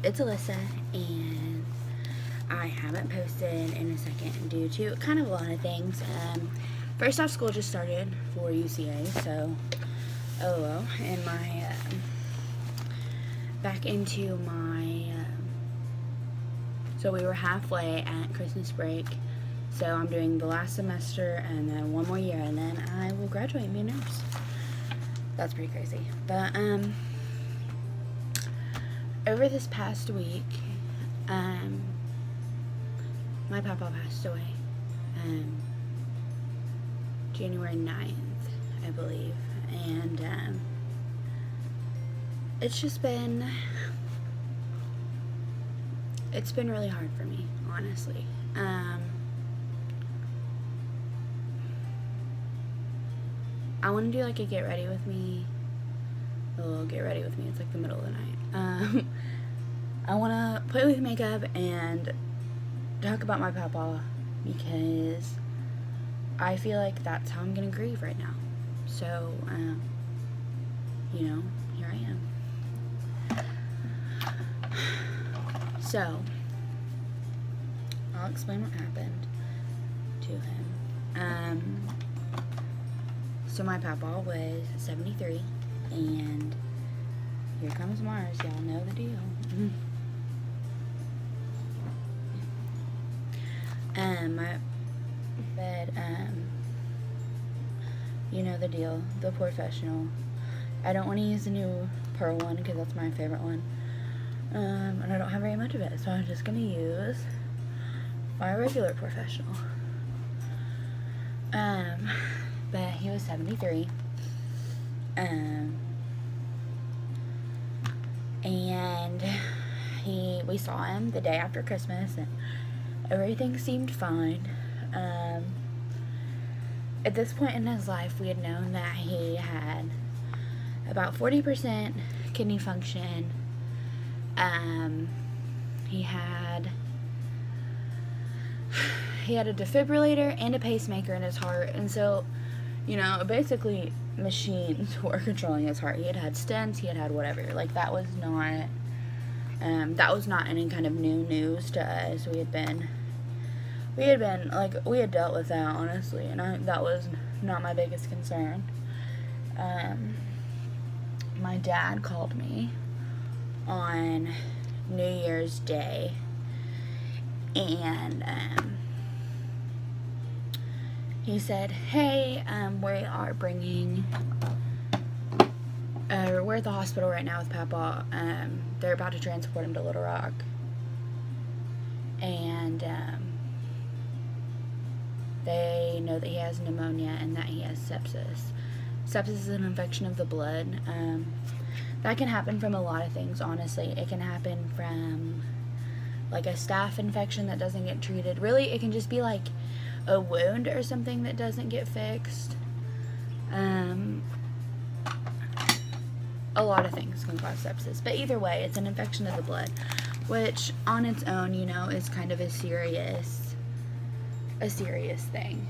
it's Alyssa, and I haven't posted in a second due to kind of a lot of things. First off, school just started for UCA, so LOL, and my back into my so we were halfway at Christmas break, so I'm doing the last semester and then one more year, and then I will graduate and be a nurse. That's pretty crazy. But over this past week, my papa passed away, January 9th, I believe, and it's been really hard for me, honestly. I want to do like a get ready with me. Get ready with me. It's like the middle of the night. I want to play with makeup and talk about my papa, because I feel like that's how I'm gonna grieve right now. So, you know, here I am. So, I'll explain what happened to him. So my papa was 73, and here comes Mars. Y'all know the deal. You know the deal, the Porefessional. I don't want to use the new pearl one because that's my favorite one. And I don't have very much of it, so I'm just going to use my regular Porefessional. But he was 73. And we saw him the day after Christmas, and everything seemed fine. At this point in his life, we had known that he had about 40% kidney function. He had a defibrillator and a pacemaker in his heart, and so, you know, basically machines were controlling his heart. He had stents, he had whatever. Like, that was not any kind of new news to us. We had dealt with that, honestly, and that was not my biggest concern. My dad called me on New Year's Day, and he said, hey, we're at the hospital right now with Pappa. They're about to transport him to Little Rock, and they know that he has pneumonia and that he has sepsis. Sepsis is an infection of the blood. That can happen from a lot of things, honestly. It can happen from like a staph infection that doesn't get treated. Really, it can just be like a wound or something that doesn't get fixed. A lot of things can cause sepsis, but either way, it's an infection of the blood, which on its own, you know, is kind of a serious thing,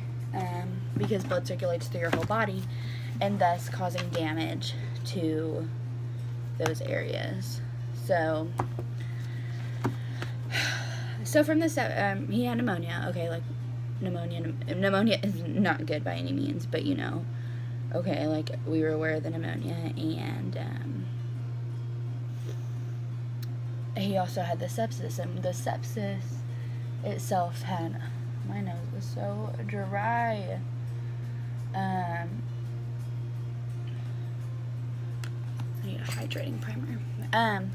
because blood circulates through your whole body, and thus causing damage to those areas. So from this, he had pneumonia. Okay, like pneumonia is not good by any means, but you know, okay, like we were aware of the pneumonia, and he also had the sepsis, and the sepsis itself had, my nose was so dry. I need a hydrating primer.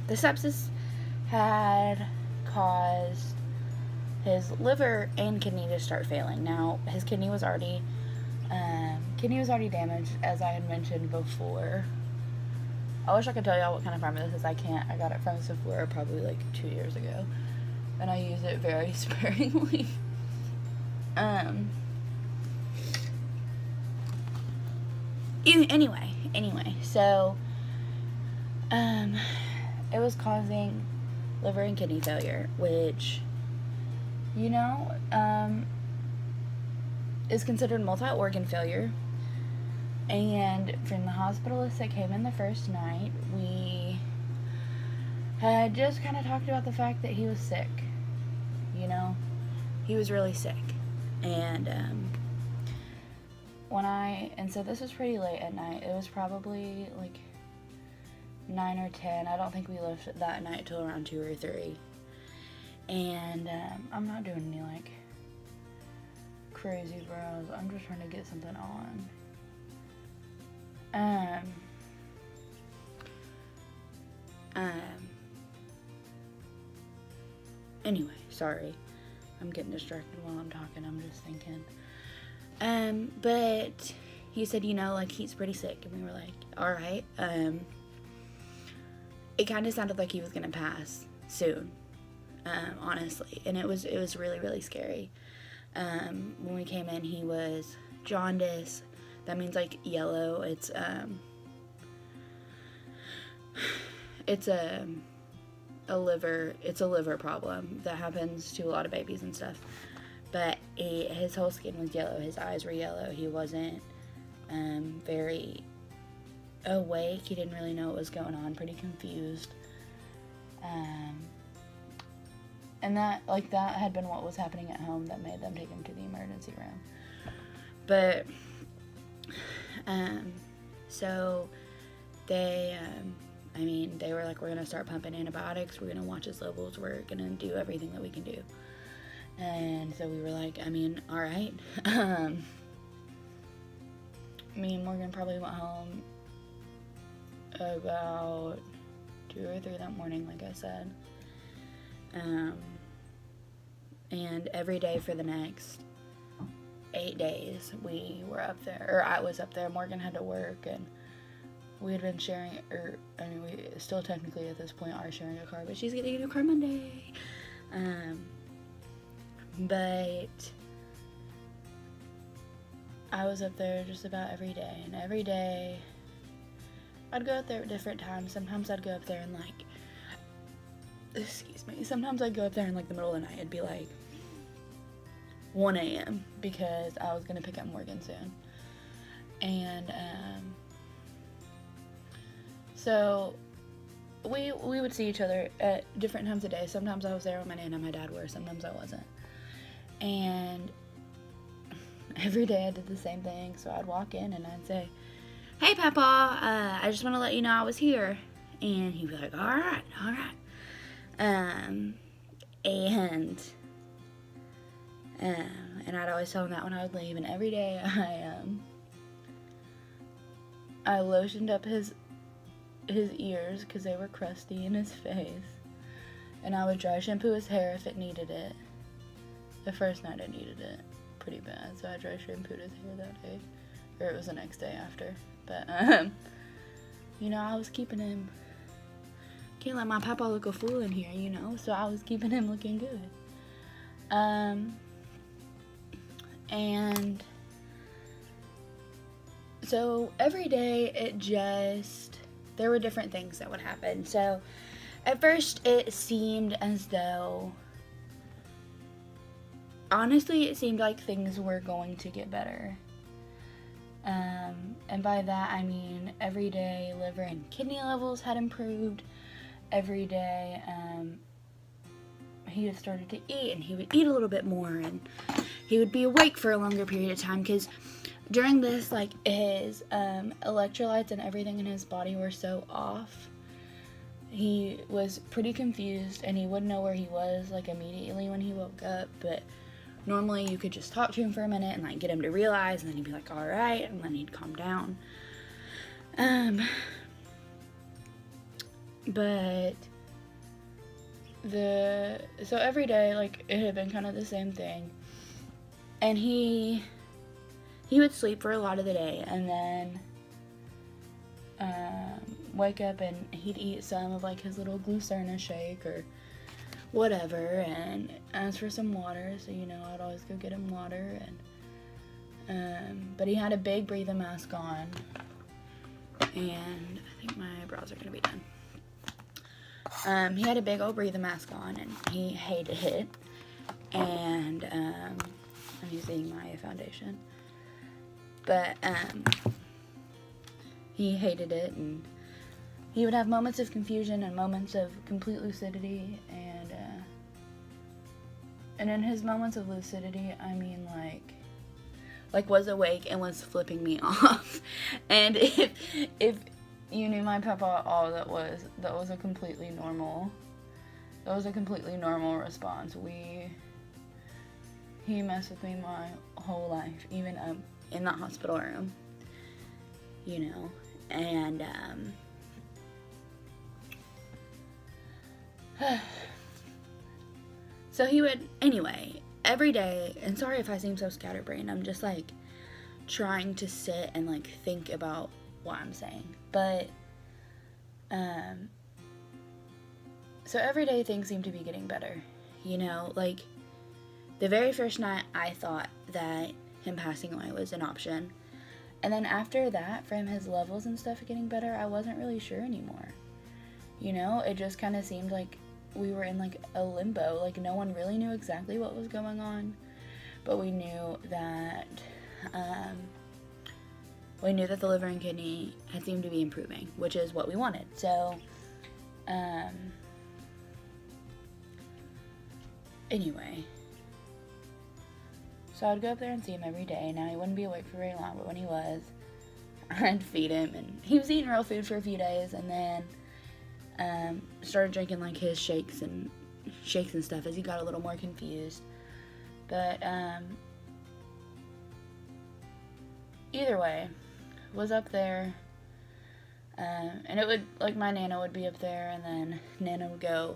The sepsis had caused his liver and kidney to start failing. Now, his kidney was already damaged, as I had mentioned before. I wish I could tell y'all what kind of primer this is. I can't. I got it from Sephora probably like 2 years ago, and I use it very sparingly. Anyway, so it was causing liver and kidney failure, which, you know, is considered multi-organ failure. And from the hospitalists that came in the first night, we had just kind of talked about the fact that he was sick. You know, he was really sick. And so this was pretty late at night. It was probably like 9 or 10. I don't think we left that night till around 2 or 3. And I'm not doing any like crazy brows. I'm just trying to get something on. Anyway, sorry. I'm getting distracted while I'm talking. I'm just thinking. But he said, you know, like, he's pretty sick. And we were like, all right. It kind of sounded like he was going to pass soon, honestly. And it was really, really scary. When we came in, he was jaundice. That means, like, yellow. It's a liver problem that happens to a lot of babies and stuff. But his whole skin was yellow. His eyes were yellow. He wasn't very awake. He didn't really know what was going on. Pretty confused. And that had been what was happening at home that made them take him to the emergency room. But so they were like, we're gonna start pumping antibiotics. We're gonna watch his levels. We're gonna do everything that we can do. And so we were like, all right. Me and Morgan probably went home about 2 or 3 that morning, like I said. And every day for the next 8 days, we were up there, or I was up there. Morgan had to work, and we had been sharing, we still technically at this point are sharing a car, but she's getting a new car Monday. But I was up there just about every day, and every day I'd go up there at different times. Sometimes I'd go up there and sometimes I'd go up there in like the middle of the night. It'd be like 1 a.m. because I was gonna pick up Morgan soon. And so we would see each other at different times of day. Sometimes I was there when my Nana and my dad were, sometimes I wasn't. And every day I did the same thing. So I'd walk in and I'd say, hey Pappa, I just want to let you know I was here. And he'd be like, all right. And I'd always tell him that when I would leave. And every day I lotioned up his ears because they were crusty, in his face. And I would dry shampoo his hair if it needed it. The first night I needed it pretty bad, so I dry shampooed his hair that day. Or it was the next day after. But, you know, I was keeping him... Can't let my papa look a fool in here, you know? So I was keeping him looking good. And... So, every day, there were different things that would happen. So, at first, it seemed as though... Honestly, it seemed like things were going to get better. And by that, I mean every day liver and kidney levels had improved. Every day, he had started to eat, and he would eat a little bit more, and he would be awake for a longer period of time, because during this, like, his electrolytes and everything in his body were so off. He was pretty confused, and he wouldn't know where he was, like, immediately when he woke up, but normally you could just talk to him for a minute and, like, get him to realize, and then he'd be like, all right, and then he'd calm down. But so every day, like, it had been kind of the same thing, and he would sleep for a lot of the day, and then wake up, and he'd eat some of, like, his little Glucerna shake or whatever, and ask for some water. So, you know, I'd always go get him water. And but he had a big breathing mask on, and I think my brows are gonna be done. He had a big old breathing mask on, and he hated it. And I'm using my foundation, but he hated it, and he would have moments of confusion and moments of complete lucidity, and in his moments of lucidity, I mean, like was awake and was flipping me off. And if you knew my Pappa, that was a completely normal response. He messed with me my whole life, even in the hospital room, you know. And so he would, anyway, every day, and sorry if I seem so scatterbrained, I'm just like trying to sit and like think about what I'm saying. But so every day things seem to be getting better, you know. Like the very first night I thought that him passing away was an option, and then after that, from his levels and stuff getting better, I wasn't really sure anymore, you know. It just kind of seemed like we were in like a limbo. Like no one really knew exactly what was going on, but we knew that the liver and kidney had seemed to be improving, which is what we wanted. So anyway, so I'd go up there and see him every day. Now he wouldn't be awake for very long, but when he was, I'd feed him, and he was eating real food for a few days, and then started drinking like his shakes and stuff as he got a little more confused. But either way, was up there, and it would, like, my Nana would be up there, and then Nana would go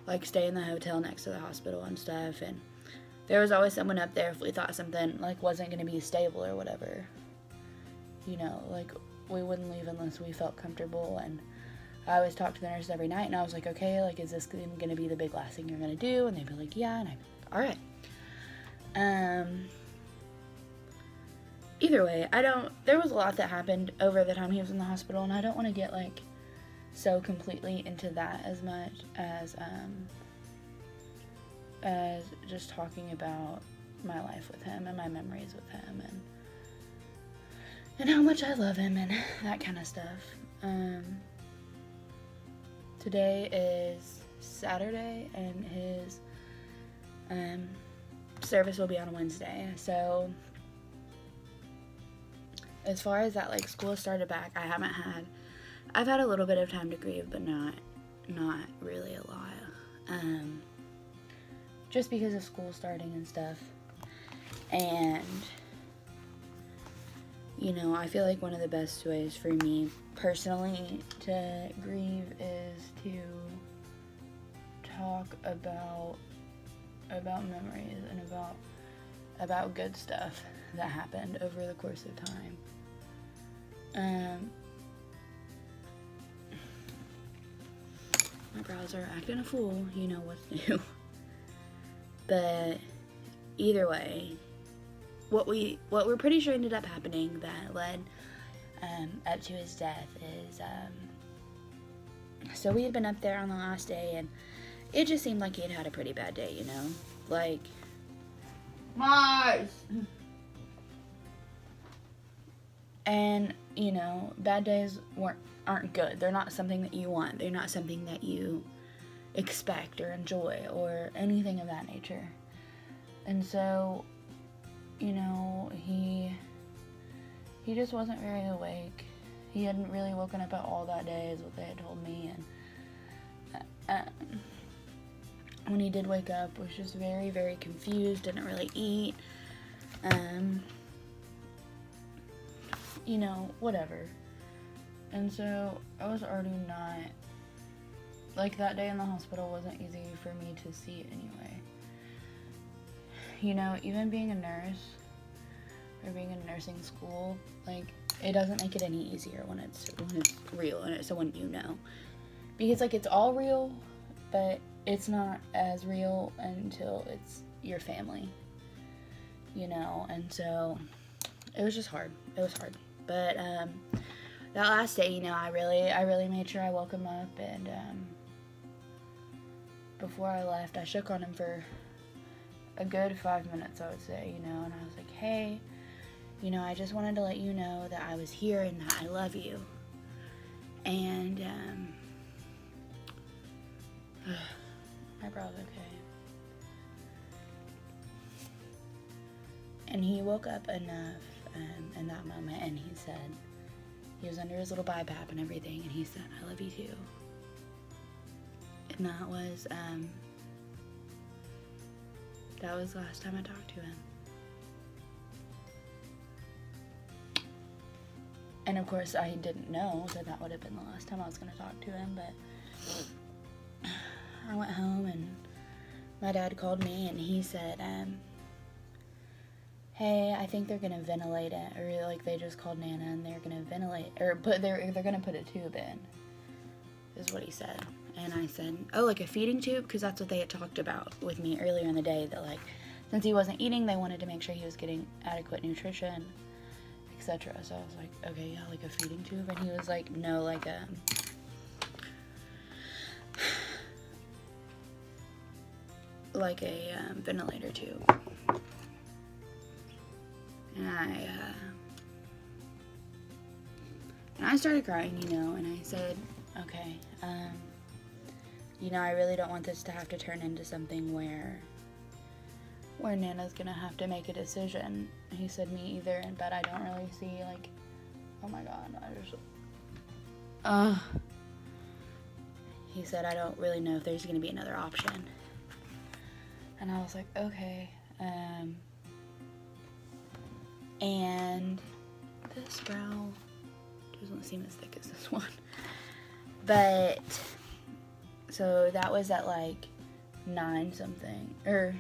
like stay in the hotel next to the hospital and stuff, and there was always someone up there if we thought something like wasn't going to be stable or whatever, you know. Like we wouldn't leave unless we felt comfortable. And I always talked to the nurses every night, and I was like, okay, like, is this going to be the big last thing you're going to do? And they'd be like, yeah. And I'd be like, all right. Either way, there was a lot that happened over the time he was in the hospital, and I don't want to get like so completely into that as much as just talking about my life with him and my memories with him, and how much I love him and that kind of stuff. Today is Saturday, and his service will be on Wednesday. So as far as that, like, school started back, I've had a little bit of time to grieve, but not really a lot. Just because of school starting and stuff. And, you know, I feel like one of the best ways for me personally to grieve is to talk about memories and about good stuff that happened over the course of time. My brows are acting a fool, you know what's new. But either way, what we're pretty sure ended up happening that led up to his death is, so we had been up there on the last day, and it just seemed like he had had a pretty bad day, you know? Like, Mars! And, you know, bad days aren't good. They're not something that you want. They're not something that you expect or enjoy or anything of that nature. And so, you know, he just wasn't very awake. He hadn't really woken up at all that day, is what they had told me. And when he did wake up, was just very, very confused, didn't really eat. You know, whatever. And so I was already not, like, that day in the hospital wasn't easy for me to see anyway. You know, even being a nurse or being in nursing school, like, it doesn't make it any easier when it's real and it's someone you know. Because, like, it's all real, but it's not as real until it's your family, you know. And so it was just hard. It was hard. But that last day, you know, I really made sure I woke him up, and before I left, I shook on him for a good 5 minutes, I would say, you know, and I was like, hey, you know, I just wanted to let you know that I was here and that I love you. And, my brow's okay. And he woke up enough in that moment, and he said, he was under his little BiPAP and everything, and he said, I love you too. And that was the last time I talked to him. And of course, I didn't know that would have been the last time I was going to talk to him, but I went home and my dad called me and he said, hey, I think they're going to ventilate it, or like they just called Nana and they're going to ventilate, or they're going to put a tube in, is what he said. And I said, oh, like a feeding tube? Because that's what they had talked about with me earlier in the day, that like, since he wasn't eating, they wanted to make sure he was getting adequate nutrition, etc. So I was like, okay, yeah, like a feeding tube. And he was like, no, like a ventilator tube. And I started crying, you know, and I said, okay, you know, I really don't want this to have to turn into something where Nana's gonna have to make a decision. He said, me either, but I don't really see, like, oh my god, he said, I don't really know if there's gonna be another option. And I was like, okay, and this brow doesn't seem as thick as this one, but, so that was at like 9 something, or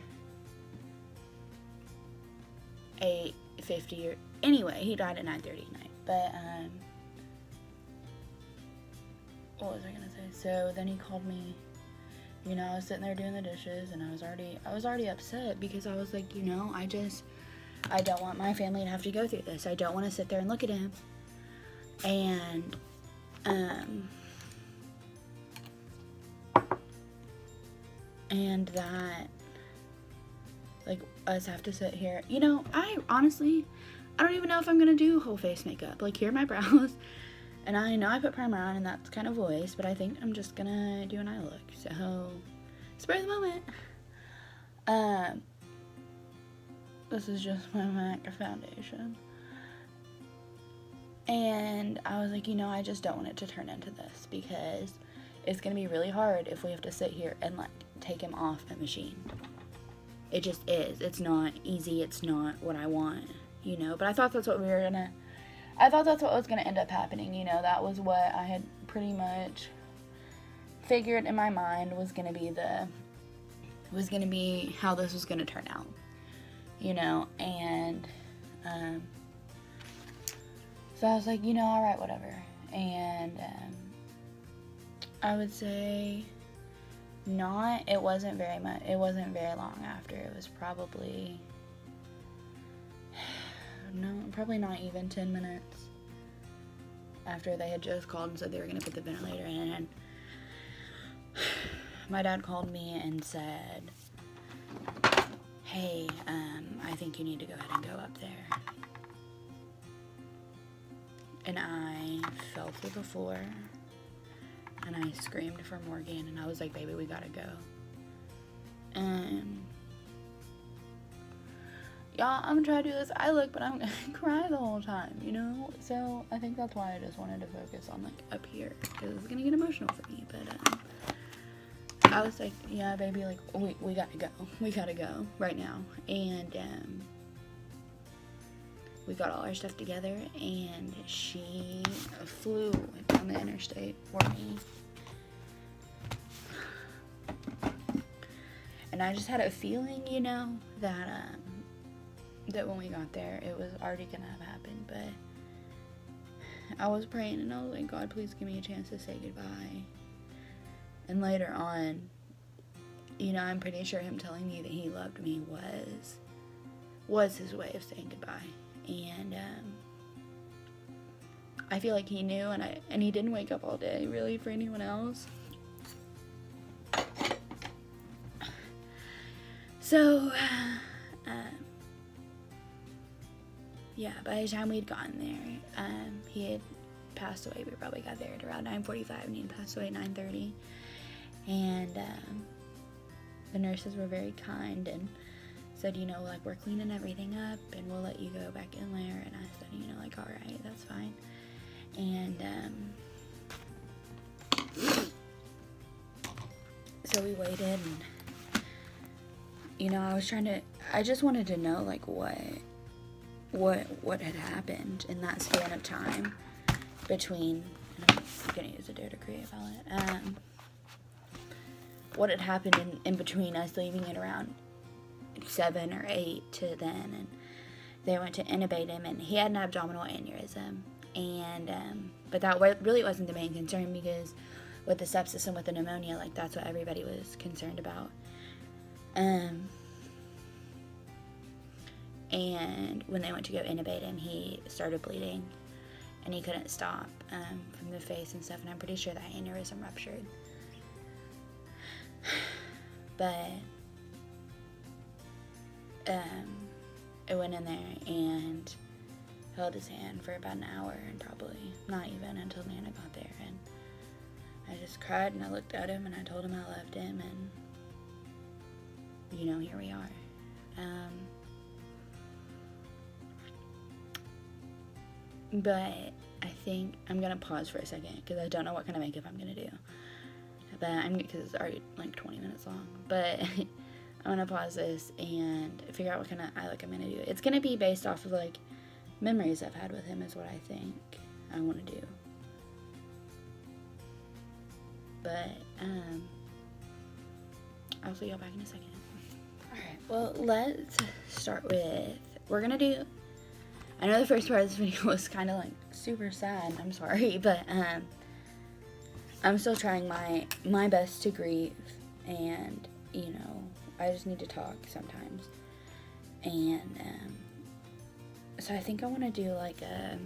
8:50, or anyway, he died at 9:30 at night. But what was I gonna say? So then he called me. You know, I was sitting there doing the dishes, and I was already upset because I was like, you know, I don't want my family to have to go through this. I don't want to sit there and look at him and that, like, us have to sit here. You know, I don't even know if I'm gonna do whole face makeup. Like, here are my brows, and I know I put primer on, and that's kind of voice, but I think I'm just gonna do an eye look. So, spur of the moment. This is just my MAC foundation. And I was like, you know, I just don't want it to turn into this, because it's gonna be really hard if we have to sit here and, like, take him off a machine. It just is. It's not easy. It's not what I want, you know. But I thought that's what I thought that's what was gonna end up happening, you know. That was what I had pretty much figured in my mind was gonna be how this was gonna turn out, you know. And so I was like, you know, all right, whatever. And I would say it wasn't very long after. It was probably, probably not even 10 minutes after they had just called and said they were going to put the ventilator in. And my dad called me and said, hey, I think you need to go ahead and go up there. And I fell through the floor. And I screamed for Morgan, and I was like, baby, we gotta go. And y'all, I'm gonna try to do this eye look, but I'm gonna cry the whole time, you know? So I think that's why I just wanted to focus on, like, up here, because it's gonna get emotional for me. But I was like, yeah, baby, like, we gotta go right now. And we got all our stuff together, and she flew down the interstate for me. And I just had a feeling, you know, that when we got there, it was already gonna have happened. But I was praying, and I was like, God, please give me a chance to say goodbye. And later on, you know, I'm pretty sure him telling me that he loved me was his way of saying goodbye. And I feel like he knew, and he didn't wake up all day, really, for anyone else. So, yeah, by the time we'd gotten there, he had passed away. We probably got there at around 9:45, and he had passed away at 9:30. And the nurses were very kind and said, you know, like, we're cleaning everything up and we'll let you go back in there. And I said, you know, like, all right, that's fine. And so we waited, and you know, I just wanted to know, like, what had happened in that span of time between, and I'm gonna use a Dare to Create palette, what had happened in between us leaving it around 7 or 8 to then, and they went to intubate him, and he had an abdominal aneurysm, and but that really wasn't the main concern, because with the sepsis and with the pneumonia, like, that's what everybody was concerned about. And when they went to go intubate him, he started bleeding, and he couldn't stop from the face and stuff, and I'm pretty sure that aneurysm ruptured. But I went in there and held his hand for about an hour, and probably not even until Nana got there, and I just cried, and I looked at him, and I told him I loved him, and you know, here we are. But I think I'm gonna pause for a second, because I don't know what kind of makeup I'm gonna do. But because it's already like 20 minutes long. But I'm gonna pause this and figure out what kind of eye look I'm gonna do. It's gonna be based off of, like, memories I've had with him, is what I think I want to do. But I'll see y'all back in a second. Alright, well, let's start with, we're gonna do, I know the first part of this video was kind of like super sad, I'm sorry, but I'm still trying my best to grieve, and you know, I just need to talk sometimes. And so I think I want to do like a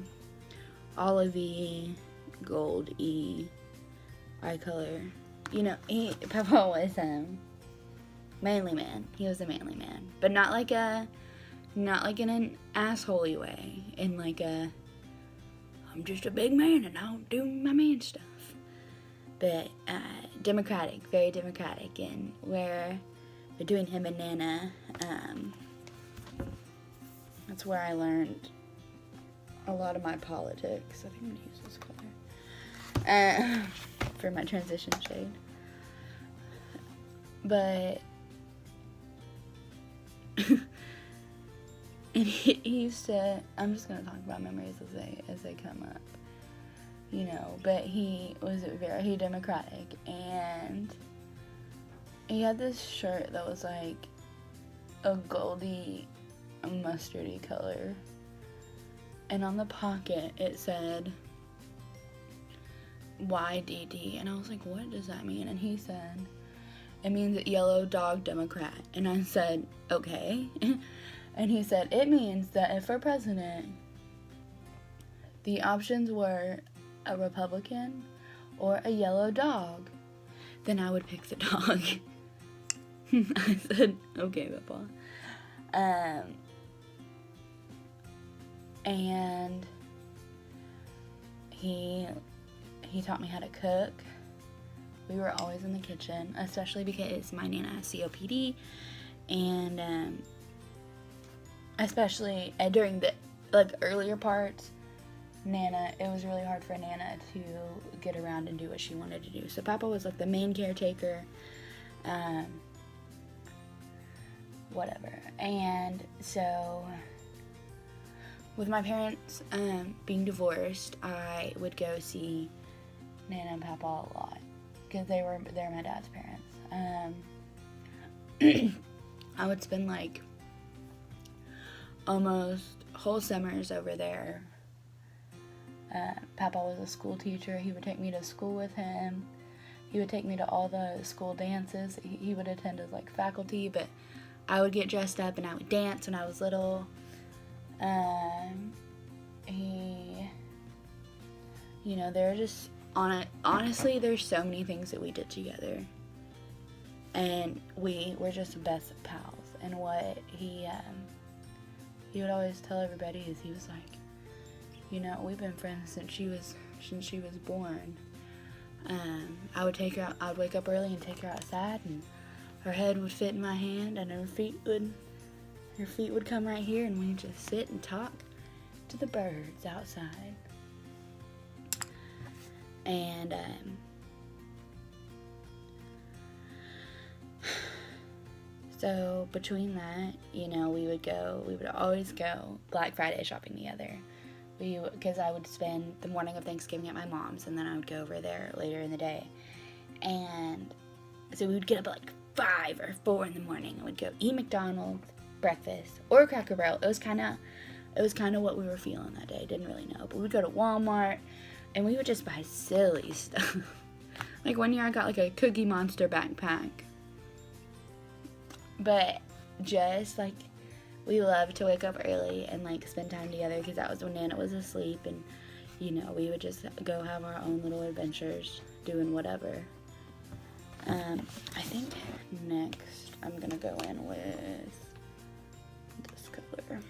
olivey, gold-y eye color. You know, Pappa was manly man. He was a manly man, but not like in an assholey way, in like I'm just a big man and I don't do my man stuff. But democratic, very democratic, and where between him and Nana, that's where I learned a lot of my politics. I think I'm gonna use this color for my transition shade. But and he used to, I'm just gonna talk about memories as they come up, you know. But he was very democratic, and he had this shirt that was like a goldy, mustardy color, and on the pocket it said YDD, and I was like, what does that mean? And he said, it means Yellow Dog Democrat. And I said, okay. And he said, it means that if for president the options were a Republican or a yellow dog, then I would pick the dog. I said, okay, Pappa. And he taught me how to cook. We were always in the kitchen, especially because my Nana has COPD, and especially during the earlier parts, it was really hard for Nana to get around and do what she wanted to do. So Pappa was like the main caretaker, whatever. And so with my parents being divorced, I would go see Nana and Pappa a lot, because they're my dad's parents. I would spend like almost whole summers over there. Pappa was a school teacher. He would take me to school with him. He would take me to all the school dances. He would attend as like faculty, but I would get dressed up and I would dance when I was little. You know, they're just honestly, there's so many things that we did together, and we were just best pals. And what he would always tell everybody is, he was like, you know, we've been friends since she was since she was born. I would wake up early and take her outside, and her head would fit in my hand, and her feet would come right here, and we'd just sit and talk to the birds outside. And so between that, you know, we would always go Black Friday shopping together. Because I would spend the morning of Thanksgiving at my mom's, and then I would go over there later in the day. And so we would get up at like 5 or 4 in the morning, and we'd go eat McDonald's breakfast or Cracker Barrel. It was kind of what we were feeling that day. Didn't really know, but we'd go to Walmart, and we would just buy silly stuff. Like one year I got like a Cookie Monster backpack. But just like, we loved to wake up early and like spend time together, because that was when Nana was asleep, and you know, we would just go have our own little adventures doing whatever. I think next I'm gonna go in with this color.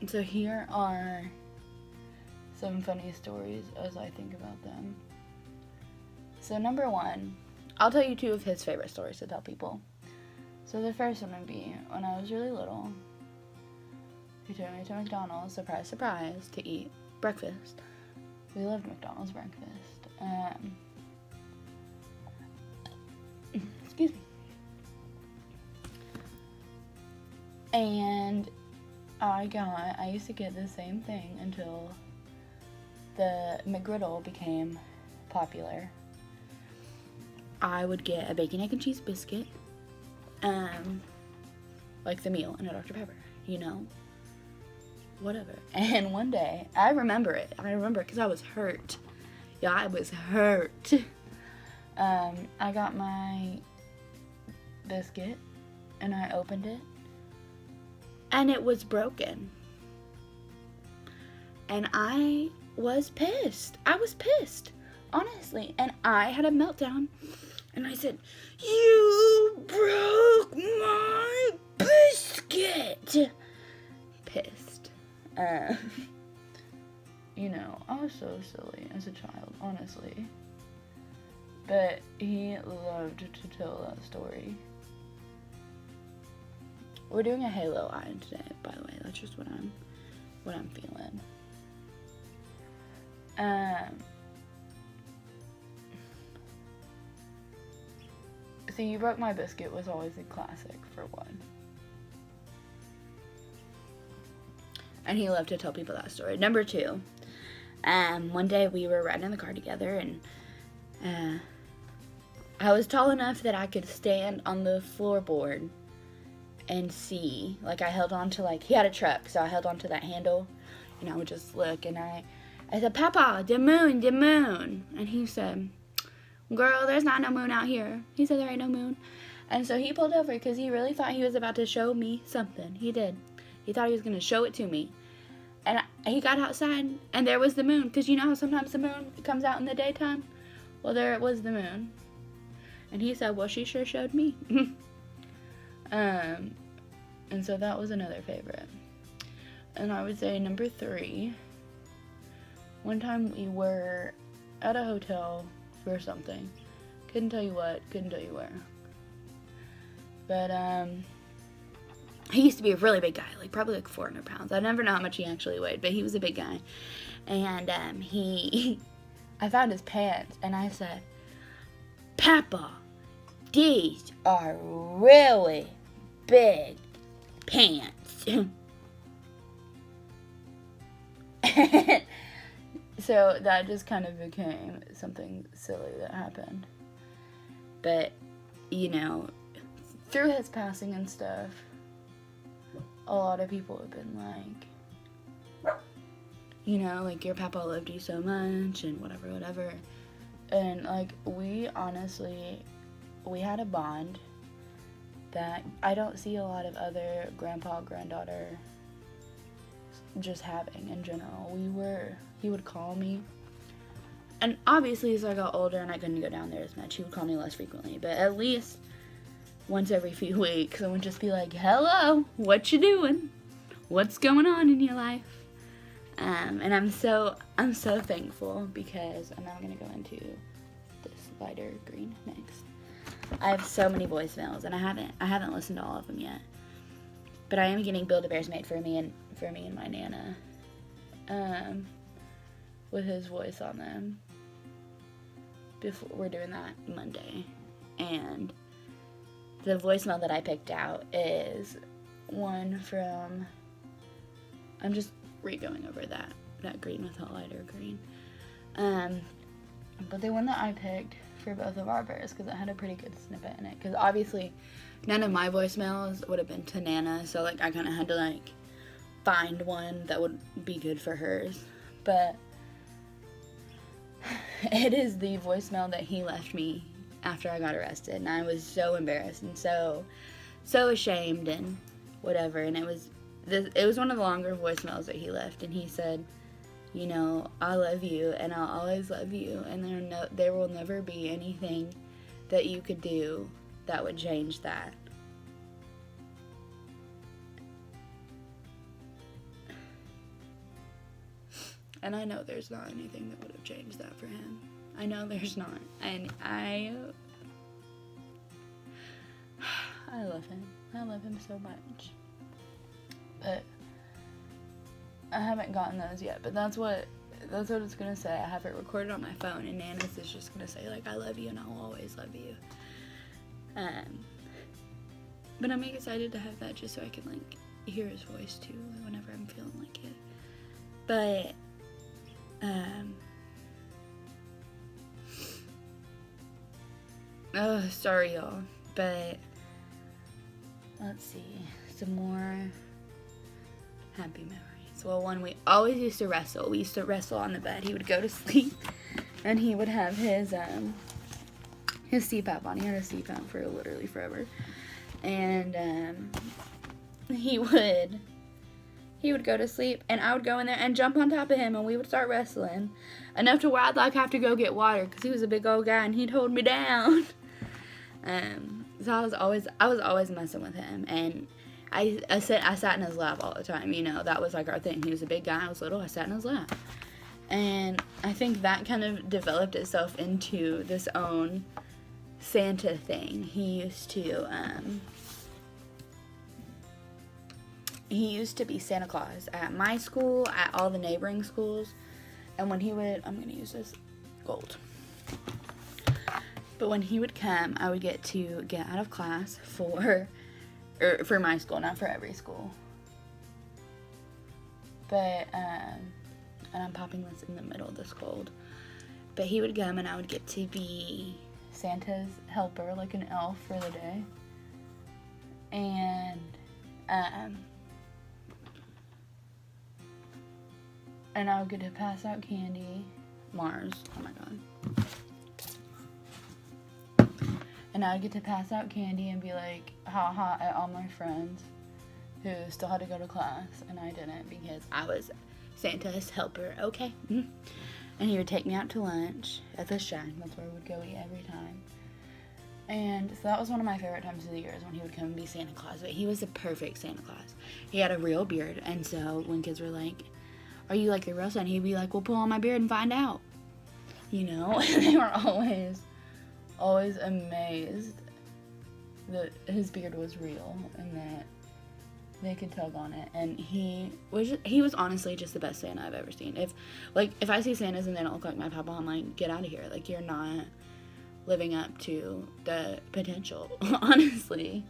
So here are some funny stories as I think about them. So number 1, I'll tell you 2 of his favorite stories to tell people. So the first one would be, when I was really little, he took me to McDonald's, surprise, surprise, to eat breakfast. We loved McDonald's breakfast. Excuse me. And I used to get the same thing until the McGriddle became popular. I would get a bacon, egg, and cheese biscuit, like the meal, and a Dr. Pepper, you know, whatever. And one day, I remember it because I was hurt. Yeah, I was hurt. I got my biscuit, and I opened it, and it was broken. And I was pissed. Honestly. And I had a meltdown. And I said, "You broke my biscuit!" Pissed. You know, I was so silly as a child, honestly. But he loved to tell that story. We're doing a halo eye today, by the way. That's just what I'm feeling. So "You broke my biscuit" was always a classic, for one. And he loved to tell people that story. Number 2, one day we were riding in the car together, and I was tall enough that I could stand on the floorboard and see. Like, I held on to, like, he had a truck, so I held on to that handle, and I would just look, and I said, "Pappa, the moon, the moon." And he said, "Girl, there's not no moon out here." He said, "There ain't no moon." And so he pulled over because he really thought he was about to show me something. He did. He thought he was going to show it to me. And he got outside, and there was the moon. Because you know how sometimes the moon comes out in the daytime? Well, there it was, the moon. And he said, "Well, she sure showed me." And so that was another favorite. And I would say number 3, one time we were at a hotel for something. Couldn't tell you what, couldn't tell you where. But, he used to be a really big guy, like probably like 400 pounds. I never know how much he actually weighed, but he was a big guy. And, I found his pants, and I said, "Pappa, these are really big pants." So that just kind of became something silly that happened. But, you know, through his passing and stuff, a lot of people have been like, you know, like, "Your papa loved you so much," and whatever. And, like, we had a bond that I don't see a lot of other grandpa, granddaughter just having in general. He would call me, and obviously as I got older and I couldn't go down there as much, he would call me less frequently, but at least once every few weeks I would just be like, "Hello, what you doing? what's going on in your life. And I'm so thankful because I'm now going to go into this lighter green next. I have so many voicemails, and I haven't listened to all of them yet. But I am getting Build-A-Bears made for me and my Nana, with his voice on them. Before we're doing that Monday, and the voicemail that I picked out is one from. I'm just re-going over that green with a lighter green. But the one that I picked for both of our bears, because it had a pretty good snippet in it, because obviously none of my voicemails would have been to Nana, so like I kind of had to like find one that would be good for hers. But it is the voicemail that he left me after I got arrested, and I was so embarrassed and so ashamed and whatever. And it was one of the longer voicemails that he left, and he said, you know, I love you and I'll always love you, and there will never be anything that you could do that would change that. And I know there's not anything that would have changed that for him. I know there's not. And I love him. I love him so much. But I haven't gotten those yet. But that's what it's gonna say. I have it recorded on my phone, and Nana's is just gonna say like, I love you and I'll always love you. But I'm excited to have that just so I can like hear his voice too whenever I'm feeling like it. But oh, sorry y'all, but let's see, some more happy memories. Well, one, we always used to wrestle. We used to wrestle on the bed. He would go to sleep, and he would have his CPAP on. He had a CPAP for literally forever, and he would go to sleep, and I would go in there and jump on top of him, and we would start wrestling. Enough to where I'd like have to go get water, because he was a big old guy, and he'd hold me down. So I was always messing with him, and I sat in his lap all the time, you know, that was like our thing. He was a big guy, I was little, I sat in his lap. And I think that kind of developed itself into this own Santa thing. He used to be Santa Claus at my school, at all the neighboring schools, and when he would, I'm going to use this gold, but when he would come, I would get to get out of class for my school, not for every school, but, and I'm popping this in the middle of this gold, but he would come and I would get to be Santa's helper, like an elf for the day, and I would get to pass out candy. Mars, oh my god. And I would get to pass out candy and be like, ha ha, at all my friends who still had to go to class, and I didn't because I was Santa's helper, okay? And he would take me out to lunch at the Shack. That's where we would go eat every time. And so that was one of my favorite times of the year, is when he would come and be Santa Claus. But he was the perfect Santa Claus. He had a real beard, and so when kids were like, are you like the real Santa? He'd be like, well, pull on my beard and find out. You know? And they were always amazed that his beard was real and that they could tug on it. And he was honestly just the best Santa I've ever seen. If I see Santas and they don't look like my papa, I'm like, get out of here. Like, you're not living up to the potential, honestly.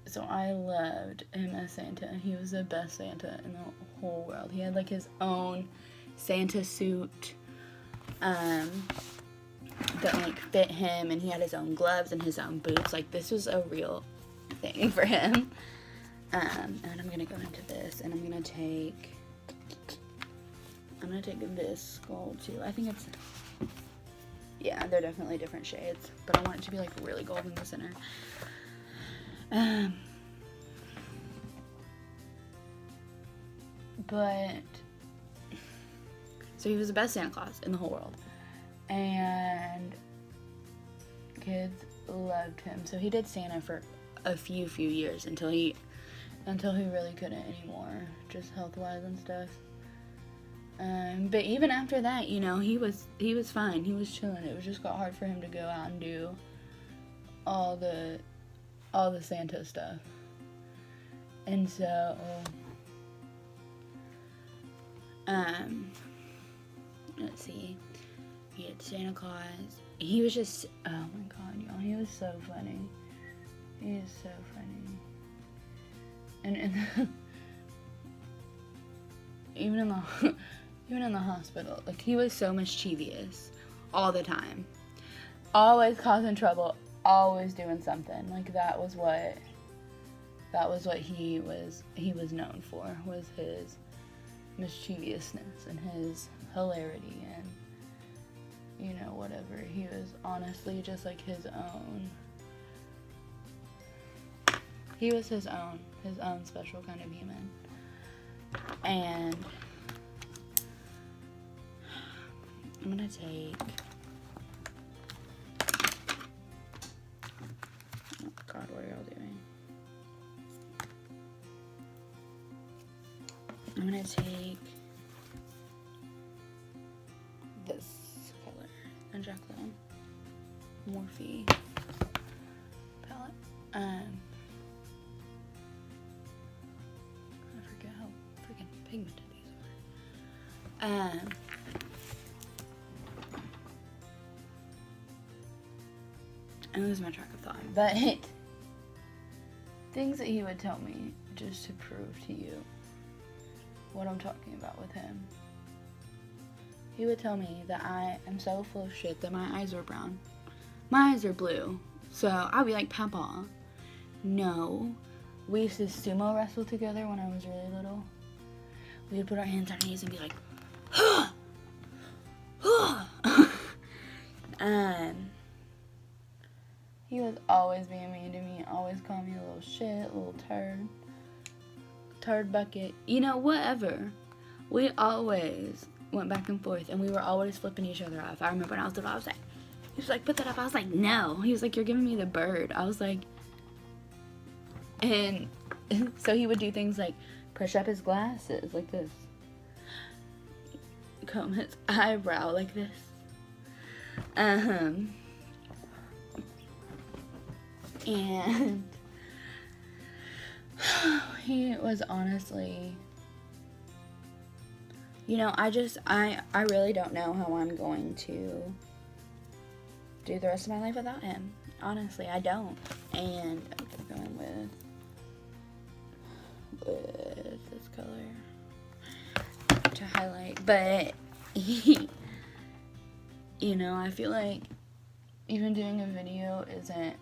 So I loved him as Santa. He was the best Santa in the whole world. He had like his own Santa suit that like fit him, and he had his own gloves and his own boots. Like, this was a real thing for him. And I'm gonna go into this, and I'm gonna take this gold too. I think it's, yeah, they're definitely different shades, but I want it to be like really gold in the center. But so he was the best Santa Claus in the whole world, and kids loved him. So he did Santa for a few years until he until he really couldn't anymore, just health-wise and stuff. But even after that, you know, he was fine. He was chilling. It was just got hard for him to go out and do all the Santa stuff. And so, let's see. He had Santa Claus. He was just, oh my god, y'all, he was so funny. He is so funny. And even in the hospital, like, he was so mischievous all the time. Always causing trouble, always doing something. Like, that was what he was known for, was his mischievousness and his hilarity and, you know, whatever. He was honestly just like his own. He was his own special kind of human. And I'm gonna take, oh god, what are y'all doing? I'm gonna take this color, a Jaclyn Morphe palette. I forget how freaking pigmented these are. I lose my track of thought, but things that he would tell me just to prove to you what I'm talking about with him. He would tell me that I am so full of shit that my eyes are brown. My eyes are blue. So I'd be like, Pappa, no. We used to sumo wrestle together when I was really little. We would put our hands on our knees and be like, huh! He was always being mean to me, always calling me a little shit, a little turd bucket, you know, whatever. We always went back and forth, and we were always flipping each other off. I remember when I was little, I was like, he was like, put that up. I was like, no. He was like, you're giving me the bird. I was like, and so he would do things like push up his glasses like this, comb his eyebrow like this. And he was honestly, you know, I really don't know how I'm going to do the rest of my life without him. Honestly, I don't. And I'm going with this color to highlight, but he, you know, I feel like even doing a video isn't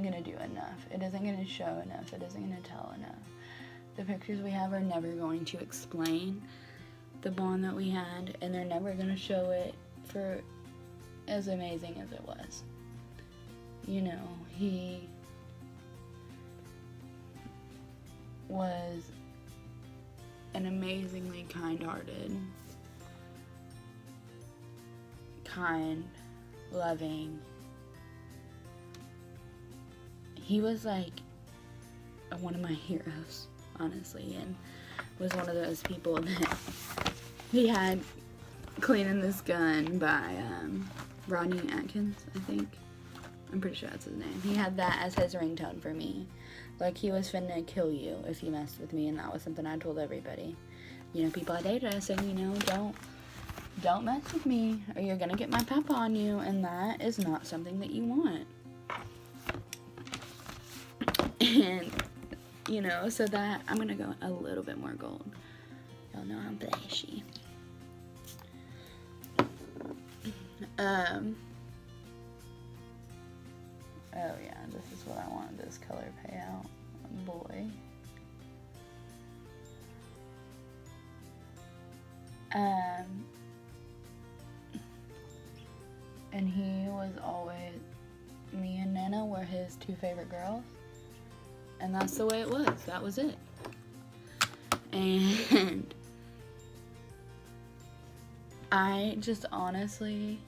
going to do enough. It isn't going to show enough. It isn't going to tell enough. The pictures we have are never going to explain the bond that we had, and they're never going to show it for as amazing as it was. You know, he was an amazingly kind-hearted, kind, loving. He was like one of my heroes, honestly, and was one of those people that he had Cleaning This Gun by Rodney Atkins, I think. I'm pretty sure that's his name. He had that as his ringtone for me. Like, he was finna kill you if you messed with me, and that was something I told everybody. You know, people I dated, I said, you know, don't mess with me, or you're gonna get my Pappa on you, and that is not something that you want. And, you know, so that, I'm gonna go a little bit more gold. Y'all know I'm flashy. Oh yeah, this is what I wanted this color payout. Boy. And he was always, me and Nana were his two favorite girls. And that's the way it was. That was it. And I just honestly,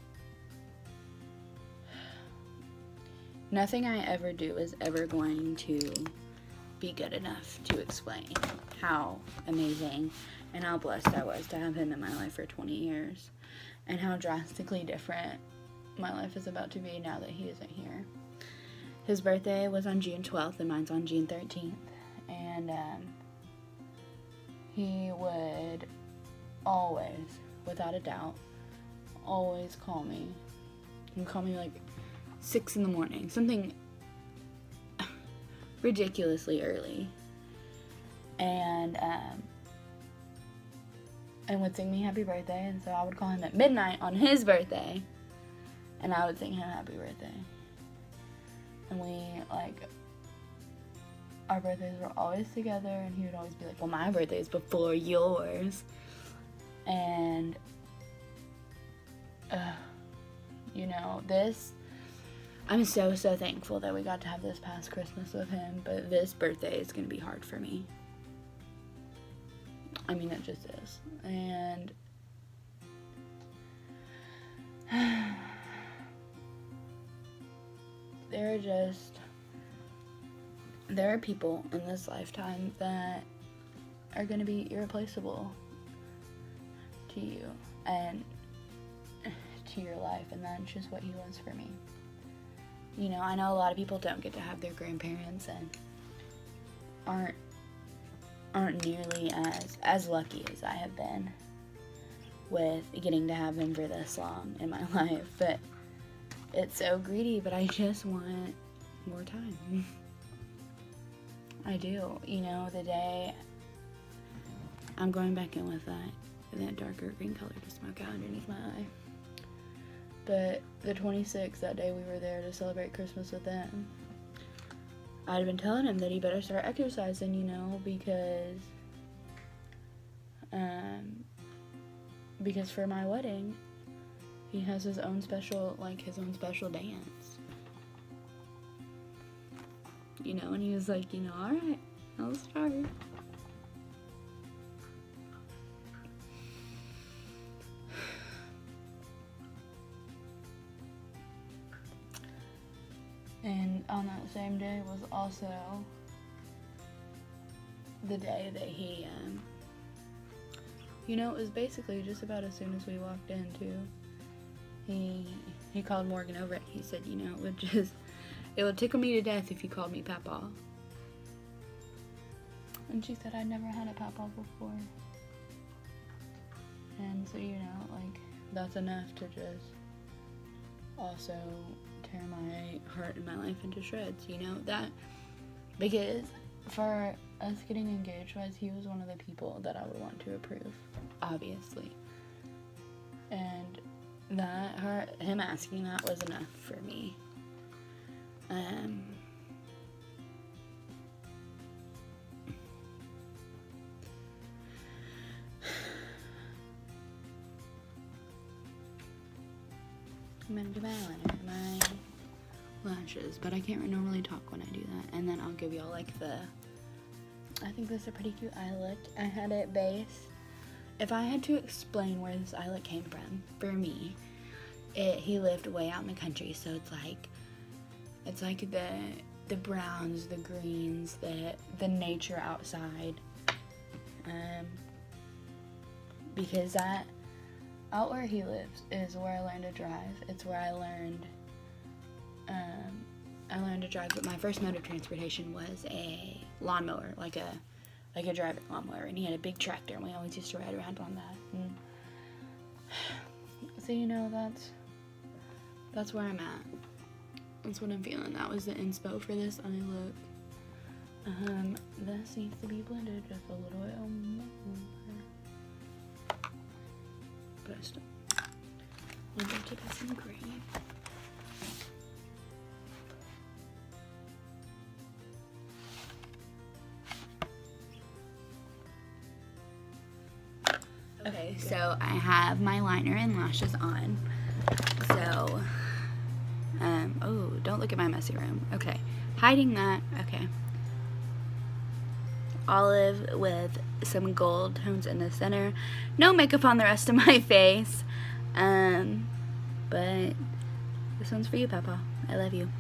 nothing I ever do is ever going to be good enough to explain how amazing and how blessed I was to have him in my life for 20 years, and how drastically different my life is about to be now that he isn't here. His birthday was on June 12th and mine's on June 13th, and he would always, without a doubt, always call me. He'd call me like 6 in the morning, something ridiculously early, and would sing me happy birthday. And so I would call him at midnight on his birthday, and I would sing him happy birthday. And we, like, our birthdays were always together, and he would always be like, well, my birthday is before yours. And you know, I'm so thankful that we got to have this past Christmas with him, but this birthday is gonna be hard for me. I mean, it just is. And there are people in this lifetime that are gonna be irreplaceable to you and to your life, and that's just what he was for me. You know, I know a lot of people don't get to have their grandparents and aren't nearly as lucky as I have been with getting to have them for this long in my life, but it's so greedy, but I just want more time. I do. You know, the day I'm going back in with that darker green color to smoke out underneath my eye. But the 26th, that day we were there to celebrate Christmas with them, I'd been telling him that he better start exercising, you know, because for my wedding, he has his own special dance. You know, and he was like, you know, alright, I'll start. And on that same day was also the day that he, you know, it was basically just about as soon as we walked in, too. He called Morgan over it. He said, you know, it would tickle me to death if you called me Pappa. And she said, I'd never had a Pappa before. And so, you know, like, that's enough to just also tear my heart and my life into shreds, you know, that, because for us getting engaged wise, he was one of the people that I would want to approve, obviously, and him asking that was enough for me. I'm gonna do my eyeliner, my lashes, but I can't normally talk when I do that. And then I'll give y'all like I think this is a pretty cute eye look. I had it base. If I had to explain where this eye look came from, for me, he lived way out in the country, so it's like the browns, the greens, the nature outside, because that out where he lives is where I learned to drive. It's where I learned to drive, but my first mode of transportation was a lawnmower, like a driving lawnmower, and he had a big tractor, and we always used to ride around on that. And so, you know, that's where I'm at. That's what I'm feeling. That was the inspo for this eye look. This needs to be blended just a little bit more. But I still want to take some green. Okay, so I have my liner and lashes on. So, oh, don't look at my messy room. Okay, hiding that. Okay. Olive with some gold tones in the center. No makeup on the rest of my face. But this one's for you, Pappa. I love you.